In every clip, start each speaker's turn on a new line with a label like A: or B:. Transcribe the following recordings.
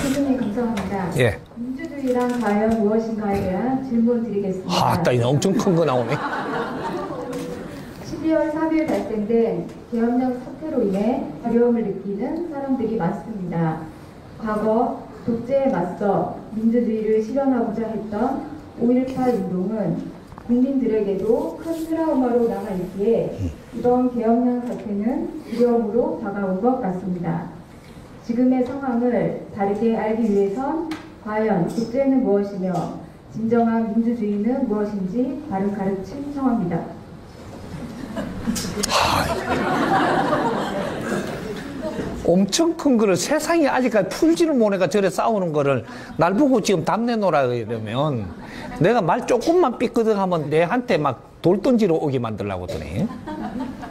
A: 교수님 감사합니다.
B: 예.
A: 민주주의란 과연 무엇인가에 대한 질문 드리겠습니다.
B: 아, 딱 엄청 큰 거 나오네.
A: 12월 4일 발생된 계엄령 사태로 인해 두려움을 느끼는 사람들이 많습니다. 과거 독재에 맞서 민주주의를 실현하고자 했던 5.18 운동은 국민들에게도 큰 트라우마로 남아있기에 이번 계엄령 사태는 두려움으로 다가온 것 같습니다. 지금의 상황을 다르게 알기 위해선 과연 독재는 무엇이며 진정한 민주주의는 무엇인지 바른 가르침 청합니다.
B: 엄청 큰 거를 세상에 아직까지 풀지를 못해가 저래 싸우는 거를 날 보고 지금 답 내놓으라 이러면 내가 말 조금만 삐끄덕하면 내한테 막 돌 던지러 오게 만들려고 하더니.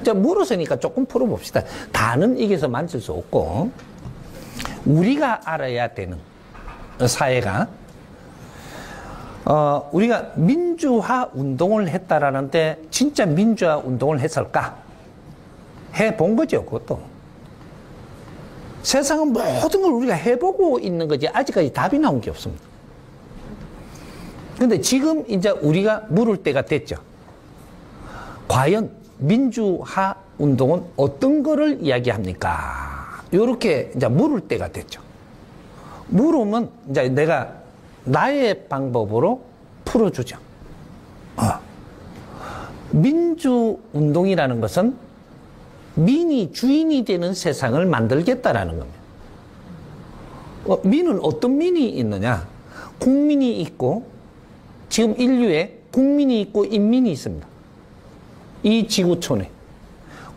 B: 자, 물었으니까 조금 풀어봅시다. 다는 이겨서 만질 수 없고 우리가 알아야 되는 사회가 우리가 민주화 운동을 했다라는데 진짜 민주화 운동을 했을까? 해본 거죠, 그것도. 세상은 모든 걸 우리가 해보고 있는 거지 아직까지 답이 나온 게 없습니다. 근데 지금 이제 우리가 물을 때가 됐죠. 과연 민주화 운동은 어떤 거를 이야기합니까? 이렇게 이제 물을 때가 됐죠. 물으면 이제 내가 나의 방법으로 풀어주죠. 민주운동이라는 것은 민이 주인이 되는 세상을 만들겠다라는 겁니다. 민은 어떤 민이 있느냐? 국민이 있고 지금 인류에 국민이 있고 인민이 있습니다. 이 지구촌에.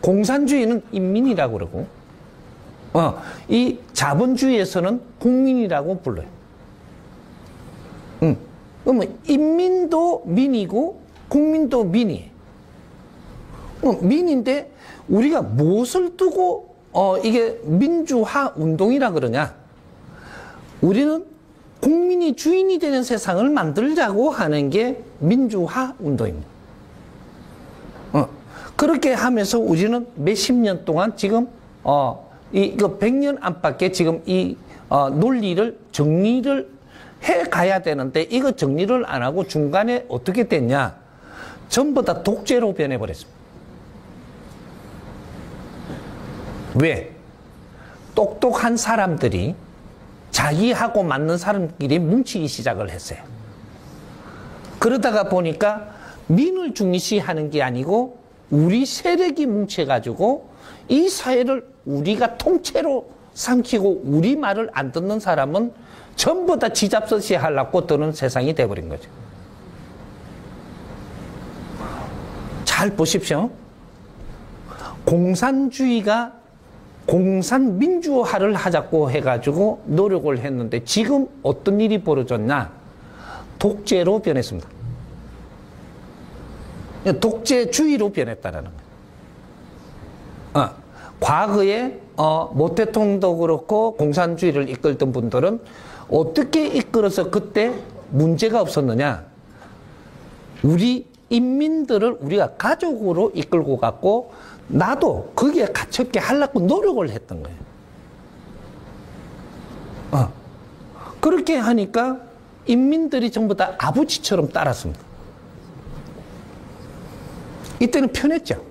B: 공산주의는 인민이라고 그러고 이 자본주의에서는 국민이라고 불러요. 그러면 인민도 민이고 국민도 민이에요. 민인데 우리가 무엇을 두고 이게 민주화 운동이라 그러냐? 우리는 국민이 주인이 되는 세상을 만들자고 하는 게 민주화 운동입니다. 그렇게 하면서 우리는 몇십 년 동안 지금 이거 100년 안팎에 지금 이 논리를 정리를 해 가야 되는데 이거 정리를 안 하고 중간에 어떻게 됐냐? 전부 다 독재로 변해버렸습니다. 왜? 똑똑한 사람들이 자기하고 맞는 사람끼리 뭉치기 시작을 했어요. 그러다가 보니까 민을 중시하는 게 아니고 우리 세력이 뭉쳐가지고 이 사회를 우리가 통째로 삼키고 우리 말을 안 듣는 사람은 전부 다 지잡서시 하려고 드는 세상이 돼버린 거죠. 잘 보십시오. 공산주의가 공산민주화를 하자고 해가지고 노력을 했는데 지금 어떤 일이 벌어졌냐? 독재로 변했습니다. 독재주의로 변했다라는 거예요. 과거에 모태통도 그렇고 공산주의를 이끌던 분들은 어떻게 이끌어서 그때 문제가 없었느냐? 우리 인민들을 우리가 가족으로 이끌고 갔고 나도 거기에 갇혔게 하려고 노력을 했던 거예요. 그렇게 하니까 인민들이 전부 다 아버지처럼 따랐습니다. 이때는 편했죠.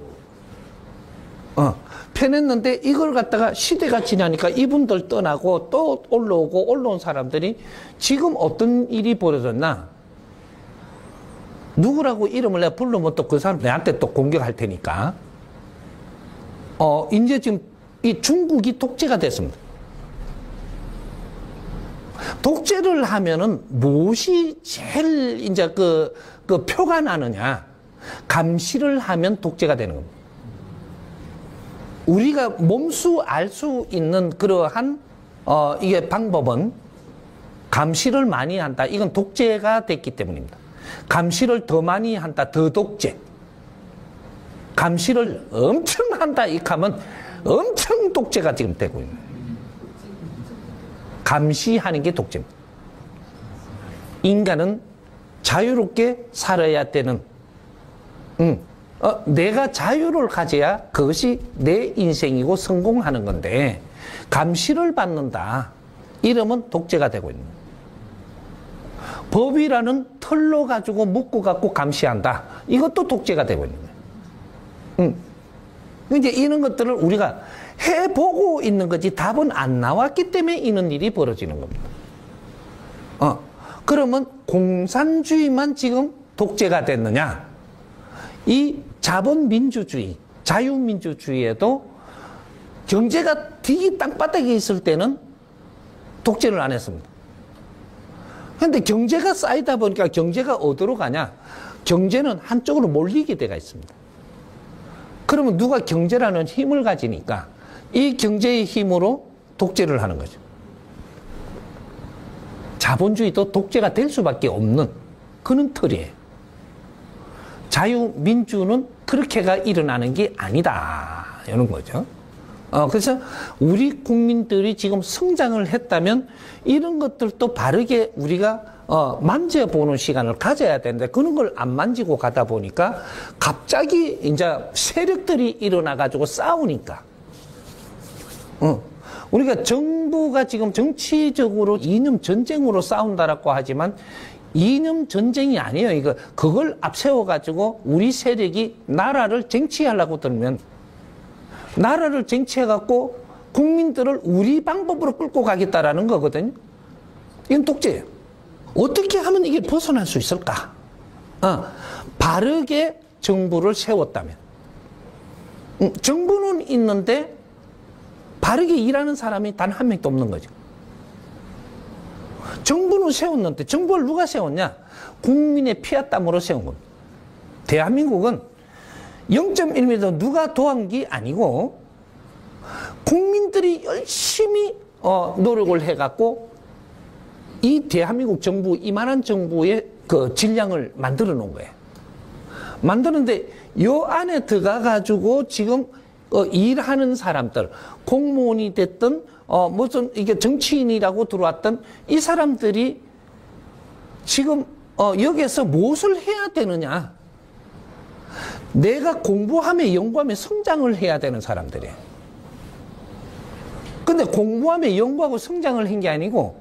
B: 편했는데 이걸 갖다가 시대가 지나니까 이분들 떠나고 또 올라오고 올라온 사람들이 지금 어떤 일이 벌어졌나? 누구라고 이름을 내가 부르면 또 그 사람 내한테 또 공격할 테니까. 이제 지금 이 중국이 독재가 됐습니다. 독재를 하면은 무엇이 제일 이제 그 표가 나느냐? 감시를 하면 독재가 되는 겁니다. 우리가 몸소 알 수 있는 그러한 이게 방법은 감시를 많이 한다. 이건 독재가 됐기 때문입니다. 감시를 더 많이 한다. 더 독재. 감시를 엄청 한다. 이렇게 하면 엄청 독재가 지금 되고 있는 거예요. 감시하는 게 독재입니다. 인간은 자유롭게 살아야 되는 내가 자유를 가져야 그것이 내 인생이고 성공하는 건데 감시를 받는다. 이러면 독재가 되고 있는 거예요. 법이라는 털로 가지고 묶고 갖고 감시한다. 이것도 독재가 되고 있는 거예요. 이제 이런 것들을 우리가 해보고 있는 거지 답은 안 나왔기 때문에 이런 일이 벌어지는 겁니다. 그러면 공산주의만 지금 독재가 됐느냐? 이 자본민주주의, 자유민주주의에도 경제가 되게 땅바닥에 있을 때는 독재를 안 했습니다. 그런데 경제가 쌓이다 보니까 경제가 어디로 가냐? 경제는 한쪽으로 몰리게 돼가 있습니다. 그러면 누가 경제라는 힘을 가지니까 이 경제의 힘으로 독재를 하는 거죠. 자본주의도 독재가 될 수밖에 없는 그런 틀이에요. 자유민주는 그렇게가 일어나는 게 아니다. 이런 거죠. 그래서 우리 국민들이 지금 성장을 했다면 이런 것들도 바르게 우리가 만져보는 시간을 가져야 되는데 그런 걸 안 만지고 가다 보니까 갑자기 이제 세력들이 일어나가지고 싸우니까 우리가 정부가 지금 정치적으로 이념 전쟁으로 싸운다라고 하지만 이념 전쟁이 아니에요. 이거 그걸 앞세워가지고 우리 세력이 나라를 쟁취하려고 들면 나라를 쟁취해갖고 국민들을 우리 방법으로 끌고 가겠다라는 거거든요. 이건 독재예요. 어떻게 하면 이게 벗어날 수 있을까? 바르게 정부를 세웠다면. 정부는 있는데 바르게 일하는 사람이 단 한 명도 없는 거죠. 정부는 세웠는데 정부를 누가 세웠냐? 국민의 피와 땀으로 세운 겁니다. 대한민국은 0.1m 누가 도한 게 아니고 국민들이 열심히 노력을 해갖고 이 대한민국 정부, 이만한 정부의 그 질량을 만들어 놓은 거예요. 만드는데 요 안에 들어가가지고 지금 일하는 사람들, 공무원이 됐든 무슨 이게 정치인이라고 들어왔던 이 사람들이 지금 여기에서 무엇을 해야 되느냐? 내가 공부하며 연구하며 성장을 해야 되는 사람들이에요. 근데 공부하며 연구하고 성장을 한 게 아니고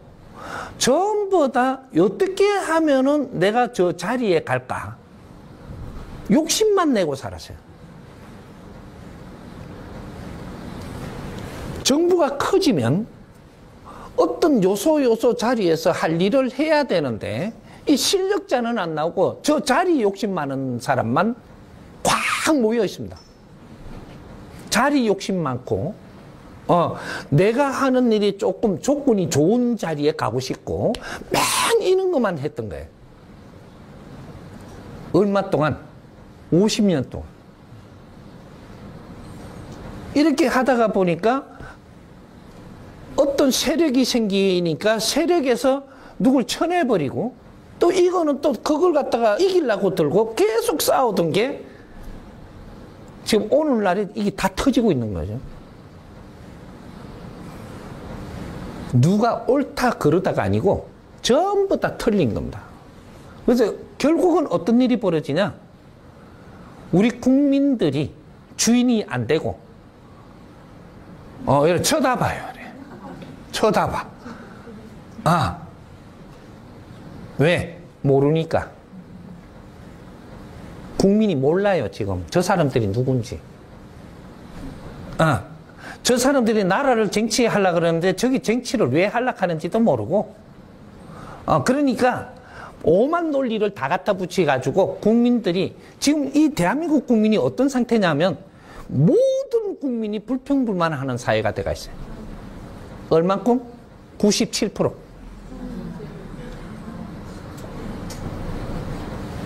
B: 전부 다 어떻게 하면은 내가 저 자리에 갈까? 욕심만 내고 살았어요. 정부가 커지면 어떤 요소 자리에서 할 일을 해야 되는데 이 실력자는 안 나오고 저 자리 욕심 많은 사람만 꽉 모여 있습니다. 자리 욕심 많고 내가 하는 일이 조금 조건이 좋은 자리에 가고 싶고 맨 이런 것만 했던 거예요. 얼마 동안? 50년 동안. 이렇게 하다가 보니까 어떤 세력이 생기니까 세력에서 누굴 쳐내버리고 또 이거는 또 그걸 갖다가 이기려고 들고 계속 싸우던 게 지금 오늘날에 이게 다 터지고 있는 거죠. 누가 옳다 그러다가 아니고 전부 다 틀린 겁니다. 그래서 결국은 어떤 일이 벌어지냐? 우리 국민들이 주인이 안 되고 이렇게 쳐다봐요. 쳐다봐. 왜? 모르니까. 국민이 몰라요, 지금. 저 사람들이 누군지. 저 사람들이 나라를 쟁취하려고 그러는데 저기 쟁취를 왜 하려고 하는지도 모르고. 그러니까 오만 논리를 다 갖다 붙여가지고 국민들이 지금 이 대한민국 국민이 어떤 상태냐면 모든 국민이 불평불만하는 사회가 돼가 있어요. 얼만큼? 97%.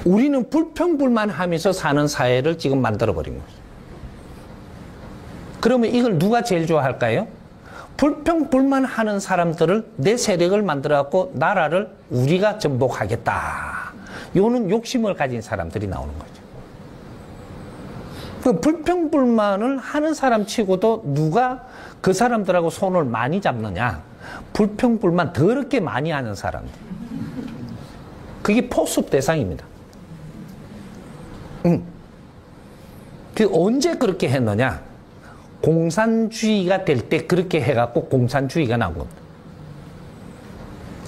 B: 우리는 불평불만하면서 사는 사회를 지금 만들어버린 거죠. 그러면 이걸 누가 제일 좋아할까요? 불평불만하는 사람들을 내 세력을 만들어갖고 나라를 우리가 전복하겠다. 요는 욕심을 가진 사람들이 나오는 거죠. 그 불평불만을 하는 사람 치고도 누가 그 사람들하고 손을 많이 잡느냐? 불평불만 더럽게 많이 하는 사람들. 그게 포섭 대상입니다. 그 언제 그렇게 했느냐? 공산주의가 될 때 그렇게 해갖고 공산주의가 나온 겁니다.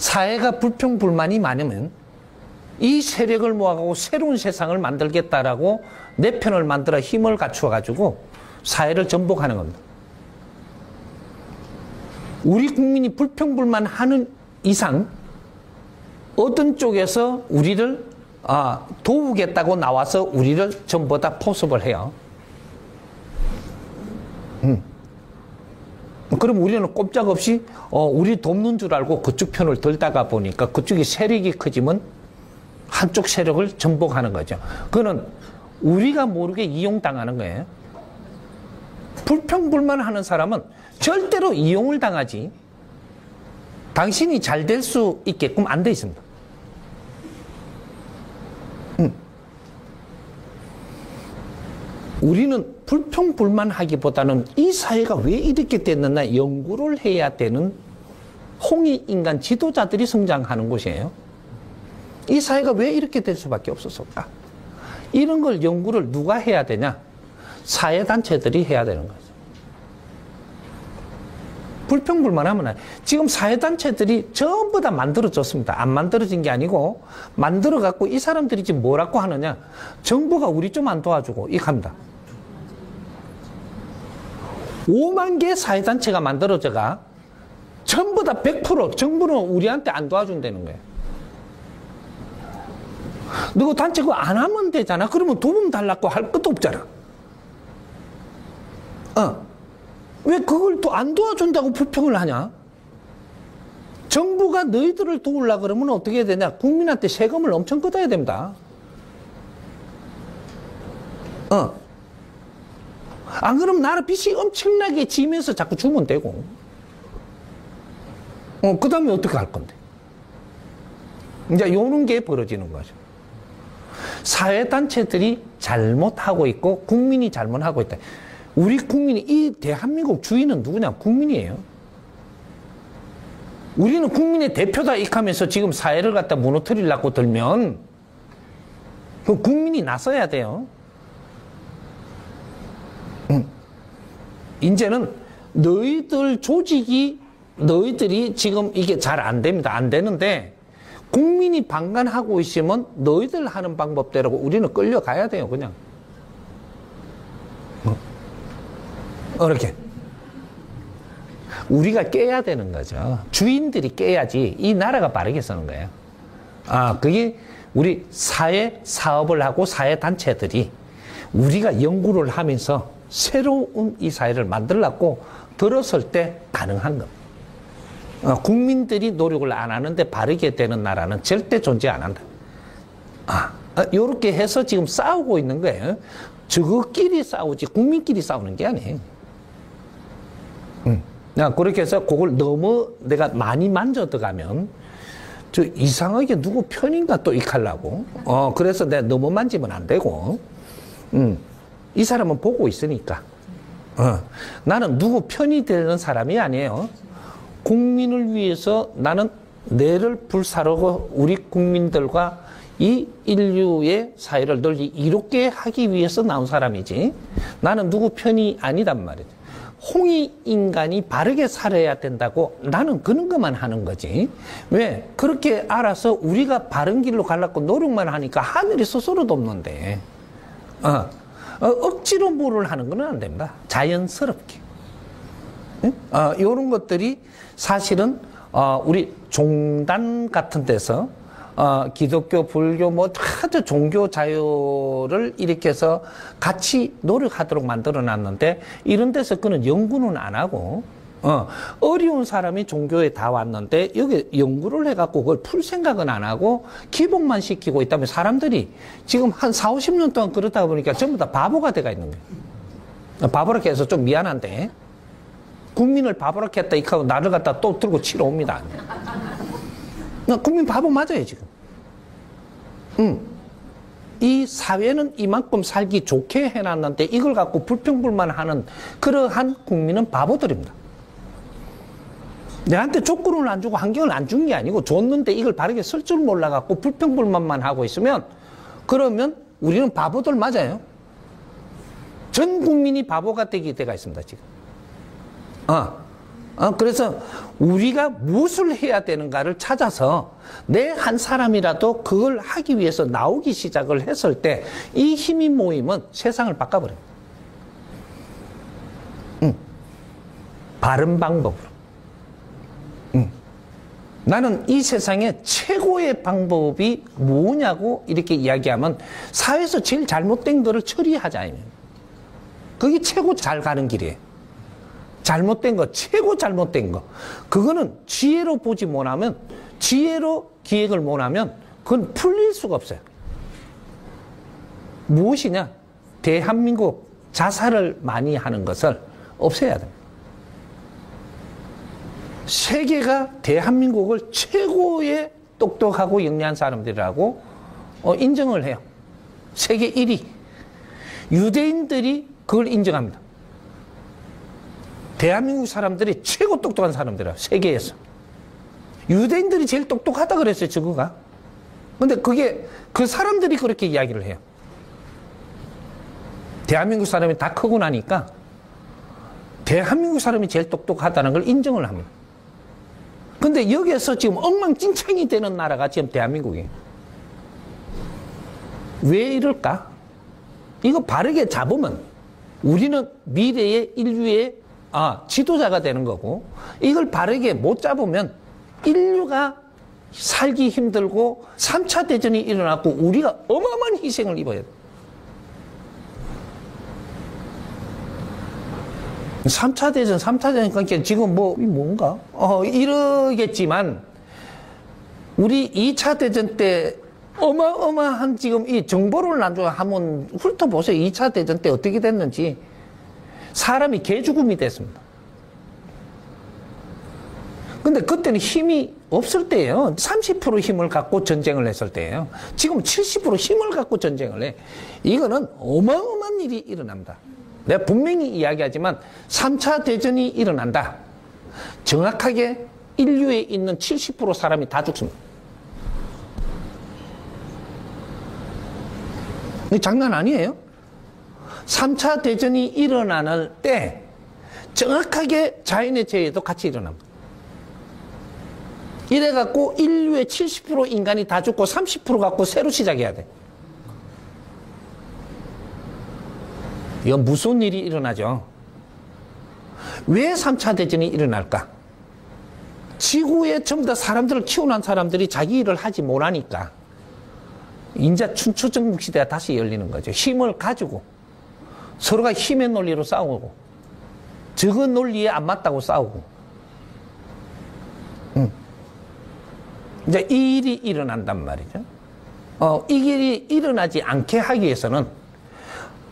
B: 사회가 불평불만이 많으면 이 세력을 모아가고 새로운 세상을 만들겠다라고 내 편을 만들어 힘을 갖추어가지고 사회를 전복하는 겁니다. 우리 국민이 불평불만하는 이상 어떤 쪽에서 우리를 도우겠다고 나와서 우리를 전부 다 포섭을 해요. 그럼 우리는 꼼짝없이 우리 돕는 줄 알고 그쪽 편을 들다가 보니까 그쪽이 세력이 커지면 한쪽 세력을 전복하는 거죠. 그거는 우리가 모르게 이용당하는 거예요. 불평불만하는 사람은 절대로 이용을 당하지 당신이 잘 될 수 있게끔 안 돼 있습니다. 우리는 불평불만하기보다는 이 사회가 왜 이렇게 됐느냐 연구를 해야 되는 홍익인간 지도자들이 성장하는 곳이에요. 이 사회가 왜 이렇게 될 수밖에 없었을까? 이런 걸 연구를 누가 해야 되냐? 사회단체들이 해야 되는 거죠. 불평불만하면 지금 사회단체들이 전부 다 만들어졌습니다. 안 만들어진 게 아니고 만들어갖고 이 사람들이 지금 뭐라고 하느냐? 정부가 우리 좀 안 도와주고 이렇게 합니다. 5만 개의 사회단체가 만들어져가 전부 다 100% 정부는 우리한테 안 도와준다는 거예요. 너 단체 그거 안 하면 되잖아. 그러면 도움 달라고 할 것도 없잖아. 왜 그걸 또 안 도와준다고 불평을 하냐? 정부가 너희들을 도우려고 그러면 어떻게 해야 되냐? 국민한테 세금을 엄청 걷어야 됩니다. 안 그러면 나라 빚이 엄청나게 지면서 자꾸 주면 되고. 그 다음에 어떻게 할 건데? 이제 요런 게 벌어지는 거죠. 사회단체들이 잘못하고 있고 국민이 잘못하고 있다. 우리 국민이 이 대한민국 주인은 누구냐? 국민이에요. 우리는 국민의 대표다 익하면서 지금 사회를 갖다 무너뜨리려고 들면 그 국민이 나서야 돼요. 이제는 너희들 조직이 너희들이 지금 이게 잘 안 됩니다. 안 되는데 국민이 방관하고 있으면 너희들 하는 방법대로 우리는 끌려가야 돼요. 그냥 이렇게 우리가 깨야 되는 거죠. 주인들이 깨야지 이 나라가 바르게 서는 거예요. 그게 우리 사회 사업을 하고 사회 단체들이 우리가 연구를 하면서 새로운 이 사회를 만들려고 들었을 때 가능한 겁니다. 국민들이 노력을 안 하는데 바르게 되는 나라는 절대 존재 안 한다. 요렇게 해서 지금 싸우고 있는 거예요. 저거끼리 싸우지 국민끼리 싸우는 게 아니에요. 그렇게 해서 그걸 너무 내가 많이 만져들어가면 저 이상하게 누구 편인가 또 익하려고. 그래서 내가 너무 만지면 안 되고. 이 사람은 보고 있으니까. 나는 누구 편이 되는 사람이 아니에요. 국민을 위해서 나는 뇌를 불사르고 우리 국민들과 이 인류의 사회를 널리 이롭게 하기 위해서 나온 사람이지. 나는 누구 편이 아니단 말이지. 홍익인간이 바르게 살아야 된다고 나는 그런 것만 하는 거지. 왜? 그렇게 알아서 우리가 바른 길로 가려고 노력만 하니까 하늘이 스스로 돕는데. 억지로 뭐를 하는 건 안 됩니다. 자연스럽게. 이런 것들이 사실은 우리 종단 같은 데서 기독교, 불교 아주 종교 자유를 일으켜서 같이 노력하도록 만들어 놨는데 이런 데서 그는 연구는 안 하고 어려운 사람이 종교에 다 왔는데 여기 연구를 해갖고 그걸 풀 생각은 안 하고 기복만 시키고 있다면 사람들이 지금 한 4, 50년 동안 그러다 보니까 전부 다 바보가 돼가 있는 거예요. 바보렇게 해서 좀 미안한데 국민을 바보렇게 했다 이하고 나를 갖다 또 들고 치러 옵니다. 국민 바보 맞아요 지금. 이 사회는 이만큼 살기 좋게 해놨는데 이걸 갖고 불평불만하는 그러한 국민은 바보들입니다. 내한테 조건을 안 주고 환경을 안 준 게 아니고 줬는데 이걸 바르게 쓸 줄 몰라갖고 불평불만만 하고 있으면 그러면 우리는 바보들 맞아요. 전 국민이 바보가 되게 돼가 있습니다 지금. 그래서 우리가 무엇을 해야 되는가를 찾아서 내 한 사람이라도 그걸 하기 위해서 나오기 시작을 했을 때 이 힘이 모이면 세상을 바꿔버려요. 바른 방법으로. 나는 이 세상에 최고의 방법이 뭐냐고 이렇게 이야기하면 사회에서 제일 잘못된 거를 처리하자. 그게 최고 잘 가는 길이에요. 잘못된 거, 최고 잘못된 거. 그거는 지혜로 보지 못하면, 지혜로 기획을 못하면 그건 풀릴 수가 없어요. 무엇이냐? 대한민국 자살을 많이 하는 것을 없애야 됩니다. 세계가 대한민국을 최고의 똑똑하고 영리한 사람들이라고 인정을 해요. 세계 1위. 유대인들이 그걸 인정합니다. 대한민국 사람들이 최고 똑똑한 사람들이에요. 세계에서. 유대인들이 제일 똑똑하다 그랬어요. 저거가. 근데 그게 그 사람들이 그렇게 이야기를 해요. 대한민국 사람이 다 크고 나니까 대한민국 사람이 제일 똑똑하다는 걸 인정을 합니다. 근데 여기에서 지금 엉망진창이 되는 나라가 지금 대한민국이에요. 왜 이럴까? 이거 바르게 잡으면 우리는 미래의 인류의 지도자가 되는 거고, 이걸 바르게 못 잡으면 인류가 살기 힘들고 3차 대전이 일어났고 우리가 어마어마한 희생을 입어야 돼. 3차 대전, 그러니까 지금 뭔가? 이러겠지만, 우리 2차 대전 때 어마어마한 지금 이 정보를 나중에 한번 훑어보세요. 2차 대전 때 어떻게 됐는지. 사람이 개죽음이 됐습니다. 근데 그때는 힘이 없을 때예요. 30% 힘을 갖고 전쟁을 했을 때예요. 지금 70% 힘을 갖고 전쟁을 해. 이거는 어마어마한 일이 일어납니다. 내가 분명히 이야기하지만 3차 대전이 일어난다. 정확하게 인류에 있는 70% 사람이 다 죽습니다. 이거 장난 아니에요. 3차 대전이 일어나는 때 정확하게 자연의 재해도 같이 일어납니다. 이래갖고 인류의 70% 인간이 다 죽고 30% 갖고 새로 시작해야 돼. 이건 무슨 일이 일어나죠? 왜 3차 대전이 일어날까? 지구에 전부 다 사람들을 키워놓은 사람들이 자기 일을 하지 못하니까 이제 춘추전국 시대가 다시 열리는 거죠. 힘을 가지고 서로가 힘의 논리로 싸우고 저거 논리에 안 맞다고 싸우고 이제 이 일이 일어난단 말이죠. 이 일이 일어나지 않게 하기 위해서는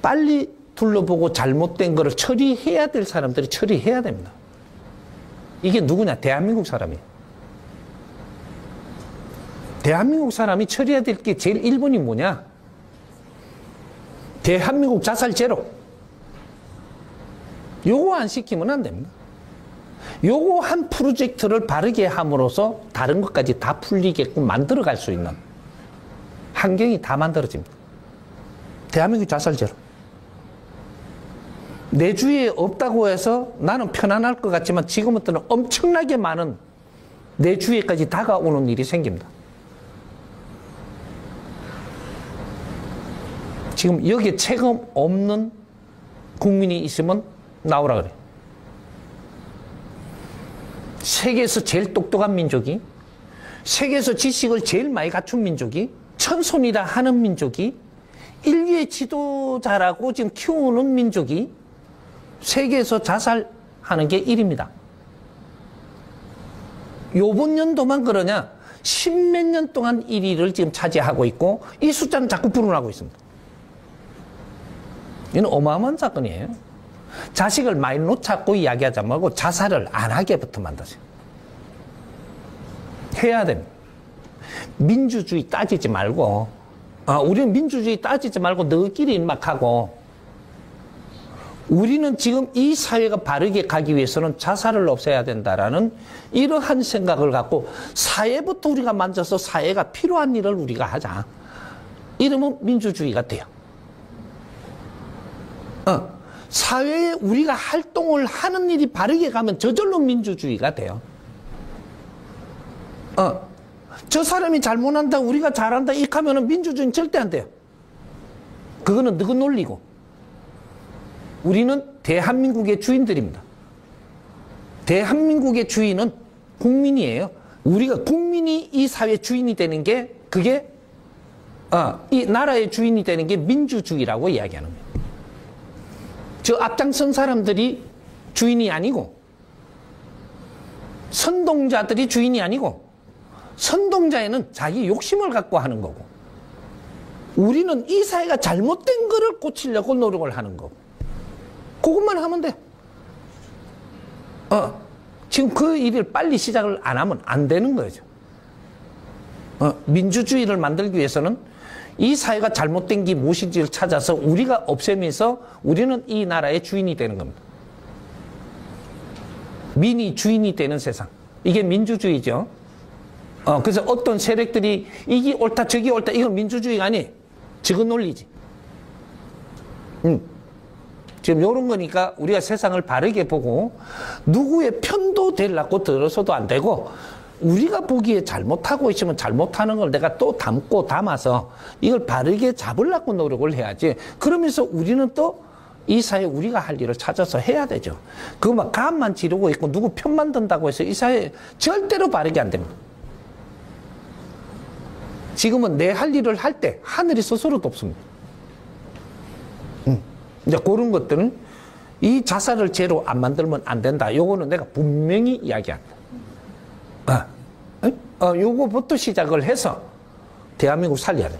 B: 빨리 둘러보고 잘못된 거를 처리해야 될 사람들이 처리해야 됩니다. 이게 누구냐? 대한민국 사람이에요. 대한민국 사람이 처리해야 될 게 제일 1번이 뭐냐? 대한민국 자살 제로. 요거 안 시키면 안 됩니다. 요거 한 프로젝트를 바르게 함으로써 다른 것까지 다 풀리게끔 만들어 갈 수 있는 환경이 다 만들어집니다. 대한민국 자살 제로. 내 주위에 없다고 해서 나는 편안할 것 같지만 지금부터는 엄청나게 많은 내 주위에까지 다가오는 일이 생깁니다. 지금 여기에 체감 없는 국민이 있으면 나오라 그래. 세계에서 제일 똑똑한 민족이, 세계에서 지식을 제일 많이 갖춘 민족이, 천손이라 하는 민족이, 인류의 지도자라고 지금 키우는 민족이 세계에서 자살하는 게 1입니다. 요번 연도만 그러냐? 10몇 년 동안 1위를 지금 차지하고 있고 이 숫자는 자꾸 불어나고 있습니다. 이는 어마어마한 사건이에요. 자식을 많이 놓자고 이야기하자 말고 자살을 안 하게부터 만드세요. 해야 됩니다. 민주주의 따지지 말고 우리는 민주주의 따지지 말고 너희끼리 막 하고 우리는 지금 이 사회가 바르게 가기 위해서는 자살을 없애야 된다라는 이러한 생각을 갖고 사회부터 우리가 만져서 사회가 필요한 일을 우리가 하자. 이러면 민주주의가 돼요. 사회에 우리가 활동을 하는 일이 바르게 가면 저절로 민주주의가 돼요. 저 사람이 잘못한다, 우리가 잘한다, 이렇게 하면은 민주주의는 절대 안 돼요. 그거는 너그 논리고. 우리는 대한민국의 주인들입니다. 대한민국의 주인은 국민이에요. 우리가 국민이 이 사회 주인이 되는 게, 그게, 이 나라의 주인이 되는 게 민주주의라고 이야기하는 거예요. 저 앞장선 사람들이 주인이 아니고, 선동자들이 주인이 아니고, 선동자에는 자기 욕심을 갖고 하는 거고, 우리는 이 사회가 잘못된 거를 고치려고 노력을 하는 거고, 그것만 하면 돼. 지금 그 일을 빨리 시작을 안 하면 안 되는 거죠. 민주주의를 만들기 위해서는 이 사회가 잘못된 게 무엇인지를 찾아서 우리가 없애면서 우리는 이 나라의 주인이 되는 겁니다. 민이 주인이 되는 세상. 이게 민주주의죠. 그래서 어떤 세력들이 이게 옳다 저기 옳다 이건 민주주의가 아니, 저건 논리지. 지금 이런 거니까 우리가 세상을 바르게 보고 누구의 편도 되려고 들어서도 안 되고, 우리가 보기에 잘못하고 있으면 잘못하는 걸 내가 또 담아서 이걸 바르게 잡으려고 노력을 해야지. 그러면서 우리는 또 이 사회에 우리가 할 일을 찾아서 해야 되죠. 그거 막 감만 지르고 있고 누구 편만 든다고 해서 이 사회 절대로 바르게 안 됩니다. 지금은 내 할 일을 할 때 하늘이 스스로 돕습니다. 이제 그런 것들은 이 자살을 죄로 안 만들면 안 된다. 요거는 내가 분명히 이야기한다. 요거부터 시작을 해서 대한민국 살려야 돼.